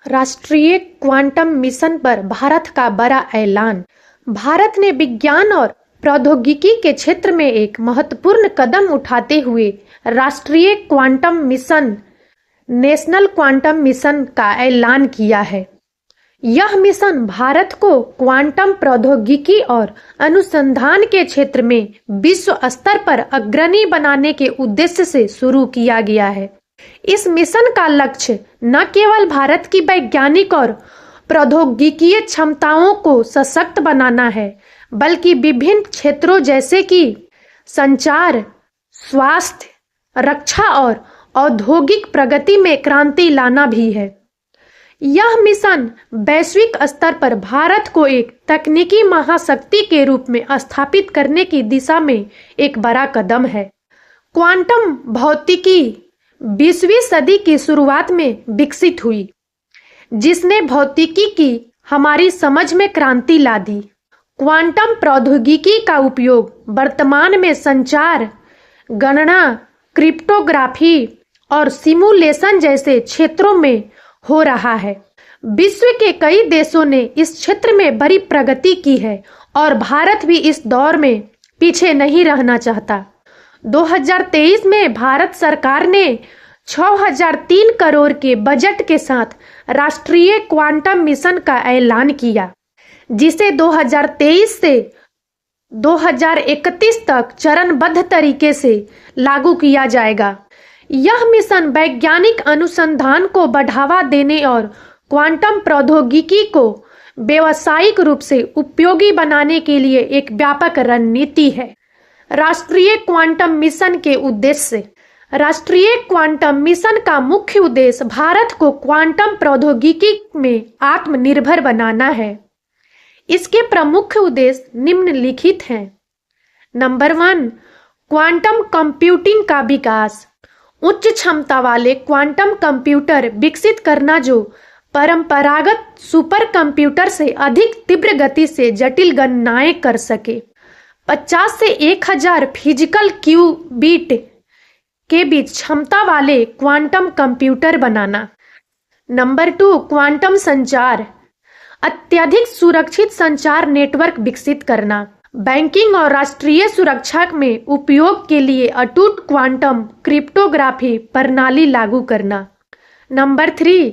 राष्ट्रीय quantum mission पर भारत का बड़ा ऐलान। भारत ने विज्ञान और प्रौद्योगिकी के क्षेत्र में एक महत्वपूर्ण कदम उठाते हुए राष्ट्रीय quantum mission national quantum mission का ऐलान किया है। यह मिशन भारत को क्वांटम प्रौद्योगिकी और अनुसंधान के क्षेत्र में विश्व स्तर पर अग्रणी बनाने के उद्देश्य से शुरू किया गया है। इस मिशन का लक्ष्य न केवल भारत की वैज्ञानिक और प्रौद्योगिकीय क्षमताओं को सशक्त बनाना है, बल्कि विभिन्न क्षेत्रों जैसे कि संचार, स्वास्थ्य, रक्षा और औद्योगिक प्रगति में क्रांति लाना भी है। यह मिशन वैश्विक स्तर पर भारत को एक तकनीकी महाशक्ति के रूप में स्थापित करने की दिशा में एक बड़ा कदम है। क्वांटम भौतिकी 20वीं सदी की शुरुआत में विकसित हुई, जिसने भौतिकी की हमारी समझ में क्रांति ला दी। क्वांटम प्रौद्योगिकी का उपयोग वर्तमान में संचार, गणना, क्रिप्टोग्राफी और सिमुलेशन जैसे क्षेत्रों में हो रहा है। विश्व के कई देशों ने इस क्षेत्र में बड़ी प्रगति की है और भारत भी इस दौर में पीछे नहीं रहना चाहता। 2023 में भारत सरकार ने 6003 करोड़ के बजट के साथ राष्ट्रीय क्वांटम मिशन का ऐलान किया, जिसे 2023 से 2031 तक चरणबद्ध तरीके से लागू किया जाएगा। यह मिशन वैज्ञानिक अनुसंधान को बढ़ावा देने और क्वांटम प्रौद्योगिकी को व्यावसायिक रूप से उपयोगी बनाने के लिए एक व्यापक रणनीति है। राष्ट्रीय क्वांटम मिशन के उद्देश्य। राष्ट्रीय क्वांटम मिशन का मुख्य उद्देश्य भारत को क्वांटम प्रौद्योगिकी में आत्मनिर्भर बनाना है। इसके प्रमुख उद्देश्य निम्नलिखित हैं। नंबर 1, क्वांटम कंप्यूटिंग का विकास। उच्च क्षमता वाले क्वांटम कंप्यूटर विकसित करना जो परंपरागत सुपर कंप्यूटर से अधिक तीव्र गति से जटिल गणनाएं कर सके। 50 से 1000 फिजिकल क्यूबिट के बीच क्षमता वाले क्वांटम कंप्यूटर बनाना। नंबर 2, क्वांटम संचार। अत्यधिक सुरक्षित संचार नेटवर्क विकसित करना। बैंकिंग और राष्ट्रीय सुरक्षा में उपयोग के लिए अटूट क्वांटम क्रिप्टोग्राफी प्रणाली लागू करना। नंबर 3,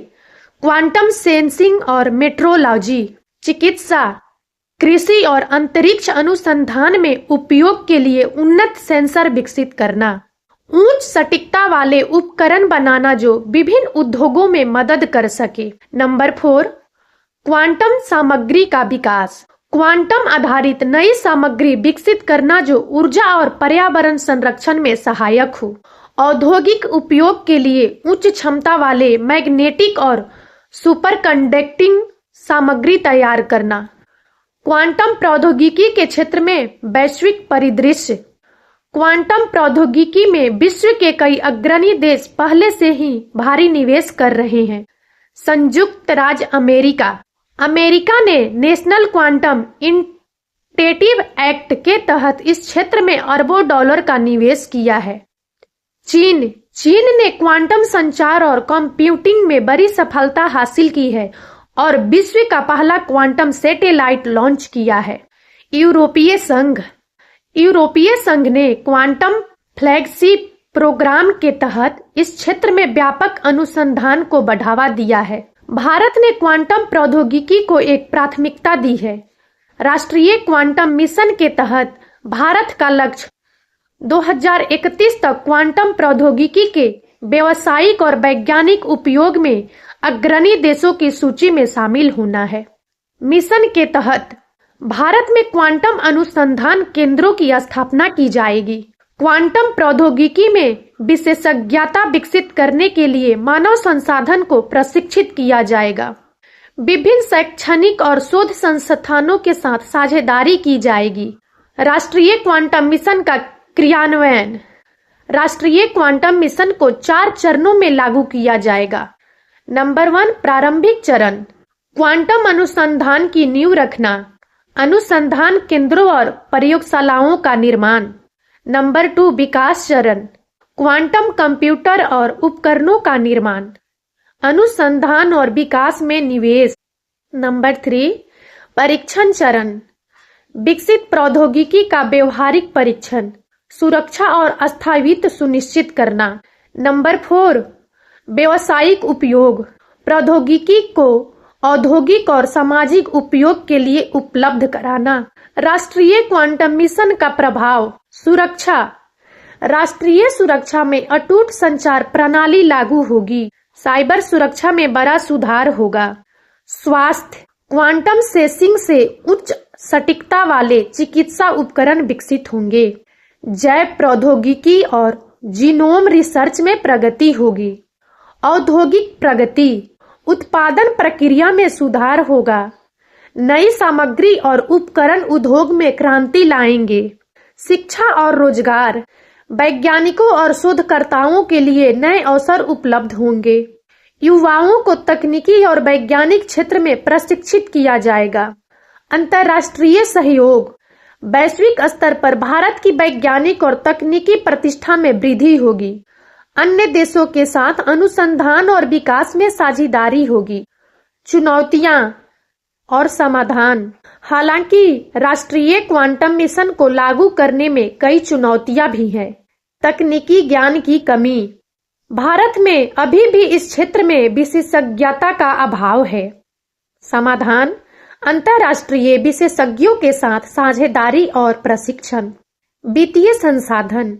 क्वांटम सेंसिंग और मेट्रोलॉजी। चिकित्सा, कृषि और अंतरिक्ष अनुसंधान में उपयोग के लिए उन्नत सेंसर विकसित करना। उच्च सटीकता वाले उपकरण बनाना जो विभिन्न उद्योगों में मदद कर सके। नंबर 4, क्वांटम सामग्री का विकास। क्वांटम आधारित नई सामग्री विकसित करना जो ऊर्जा और पर्यावरण संरक्षण में सहायक हो। औद्योगिक उपयोग के लिए उच्च क्षमता वाले मैग्नेटिक और सुपरकंडक्टिंग सामग्री तैयार करना। क्वांटम प्रौद्योगिकी के क्षेत्र में वैश्विक परिदृश्य। क्वांटम प्रौद्योगिकी में विश्व के कई अग्रणी देश पहले से ही भारी निवेश कर रहे हैं। संयुक्त राज्य अमेरिका। अमेरिका ने नेशनल क्वांटम इनिशिएटिव एक्ट के तहत इस क्षेत्र में अरबों डॉलर का निवेश किया है। चीन ने क्वांटम संचार और कंप्यूटिंग में बड़ी सफलता हासिल की है और विश्व का पहला क्वांटम सैटेलाइट लॉन्च किया है। यूरोपीय संघ ने क्वांटम फ्लैगशिप प्रोग्राम के तहत इस क्षेत्र में व्यापक अनुसंधान को बढ़ावा दिया है। भारत ने क्वांटम प्रौद्योगिकी को एक प्राथमिकता दी है। राष्ट्रीय क्वांटम मिशन के तहत भारत का लक्ष्य 2031 तक क्वांटम प्रौद्योगिकी के व्यावसायिक और वैज्ञानिक उपयोग में अग्रणी देशों की सूची में शामिल होना है। मिशन के तहत भारत में क्वांटम अनुसंधान केंद्रों की स्थापना की जाएगी। क्वांटम प्रौद्योगिकी में विशेषज्ञता विकसित करने के लिए मानव संसाधन को प्रशिक्षित किया जाएगा। विभिन्न शैक्षणिक और शोध संस्थानों के साथ साझेदारी की जाएगी। राष्ट्रीय क्वांटम मिशन का क्रियान्वयन। राष्ट्रीय क्वांटम मिशन को 4 चरणों में लागू किया जाएगा। नंबर 1, प्रारंभिक चरण। क्वांटम अनुसंधान की नींव रखना, अनुसंधान केंद्रों और प्रयोगशालाओं का निर्माण। नंबर 2, विकास चरण। क्वांटम कंप्यूटर और उपकरणों का निर्माण। अनुसंधान और विकास में निवेश। नंबर 3, परीक्षण चरण, विकसित प्रौद्योगिकी का व्यवहारिक परीक्षण, सुरक्षा और स्थायित्व सुनिश्चित करना। नंबर 4, व्यावसायिक उपयोग, प्रौद्योगिकी को औद्योगिक और सामाजिक उपयोग के लिए उपलब्ध कराना। राष्ट्रीय क्वांटम मिशन का प्रभाव। सुरक्षा, राष्ट्रीय सुरक्षा में अटूट संचार प्रणाली लागू होगी। साइबर सुरक्षा में बड़ा सुधार होगा। स्वास्थ्य, क्वांटम सेंसिंग से उच्च सटीकता वाले चिकित्सा उपकरण विकसित होंगे। जैव प्रौद्योगिकी और जीनोम रिसर्च में प्रगति होगी। औद्योगिक प्रगति, उत्पादन प्रक्रिया में सुधार होगा। नई सामग्री और उपकरण उद्योग में क्रांति लाएंगे। शिक्षा और रोजगार, वैज्ञानिकों और शोधकर्ताओं के लिए नए अवसर उपलब्ध होंगे। युवाओं को तकनीकी और वैज्ञानिक क्षेत्र में प्रशिक्षित किया जाएगा। अंतर्राष्ट्रीय सहयोग, वैश्विक स्तर पर भारत की वैज्ञानिक और तकनीकी प्रतिष्ठा में वृद्धि होगी। अन्य देशों के साथ अनुसंधान और विकास में साझेदारी होगी। चुनौतियां और समाधान, हालांकि राष्ट्रीय क्वांटम मिशन को लागू करने में कई चुनौतियां भी हैं। तकनीकी ज्ञान की कमी, भारत में अभी भी इस क्षेत्र में विशेषज्ञता का अभाव है। समाधान, अंतर्राष्ट्रीय विशेषज्ञों के साथ साझेदारी और प्रशिक्षण। वित्तीय संसाधन,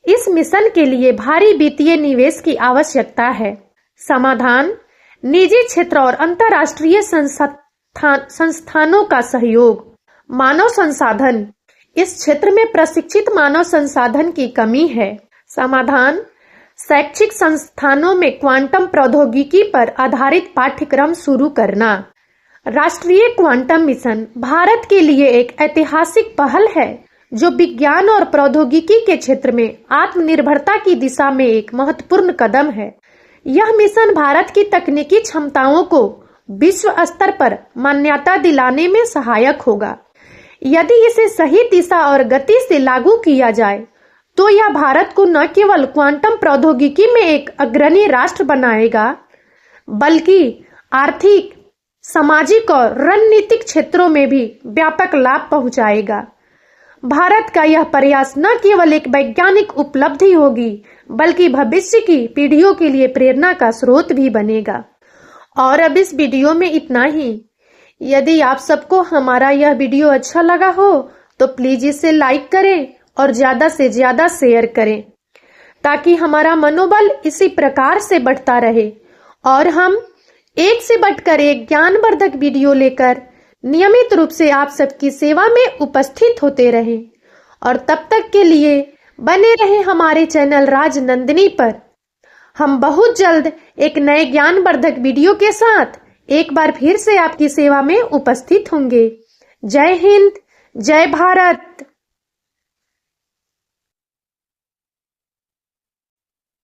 इस मिशन के लिए भारी वित्तीय निवेश की आवश्यकता है। समाधान, निजी क्षेत्र और अंतर्राष्ट्रीय संस्थानों का सहयोग। मानव संसाधन, इस क्षेत्र में प्रशिक्षित मानव संसाधन की कमी है। समाधान, शैक्षिक संस्थानों में क्वांटम प्रौद्योगिकी पर आधारित पाठ्यक्रम शुरू करना। राष्ट्रीय क्वांटम मिशन भारत के लिए एक ऐतिहासिक पहल है जो विज्ञान और प्रौद्योगिकी के क्षेत्र में आत्मनिर्भरता की दिशा में एक महत्वपूर्ण कदम है। यह मिशन भारत की तकनीकी क्षमताओं को विश्व स्तर पर मान्यता दिलाने में सहायक होगा। यदि इसे सही दिशा और गति से लागू किया जाए तो यह भारत को न केवल क्वांटम प्रौद्योगिकी में एक अग्रणी राष्ट्र बनाएगा, बल्कि आर्थिक, सामाजिक और रणनीतिक क्षेत्रों में भी व्यापक लाभ पहुंचाएगा। भारत का यह प्रयास न केवल एक वैज्ञानिक उपलब्धि होगी, बल्कि भविष्य की पीढ़ियों के लिए प्रेरणा का स्रोत भी बनेगा। और अब इस वीडियो में इतना ही। यदि आप सबको हमारा यह वीडियो अच्छा लगा हो तो प्लीज इसे लाइक करें और ज्यादा से ज्यादा शेयर करें, ताकि हमारा मनोबल इसी प्रकार से बढ़ता रहे और हम एक से बढ़कर एक ज्ञानवर्धक वीडियो लेकर नियमित रूप से आप सबकी सेवा में उपस्थित होते रहें। और तब तक के लिए बने रहें हमारे चैनल राजनंदिनी पर। हम बहुत जल्द एक नए ज्ञानवर्धक वीडियो के साथ एक बार फिर से आपकी सेवा में उपस्थित होंगे। जय हिंद, जय भारत।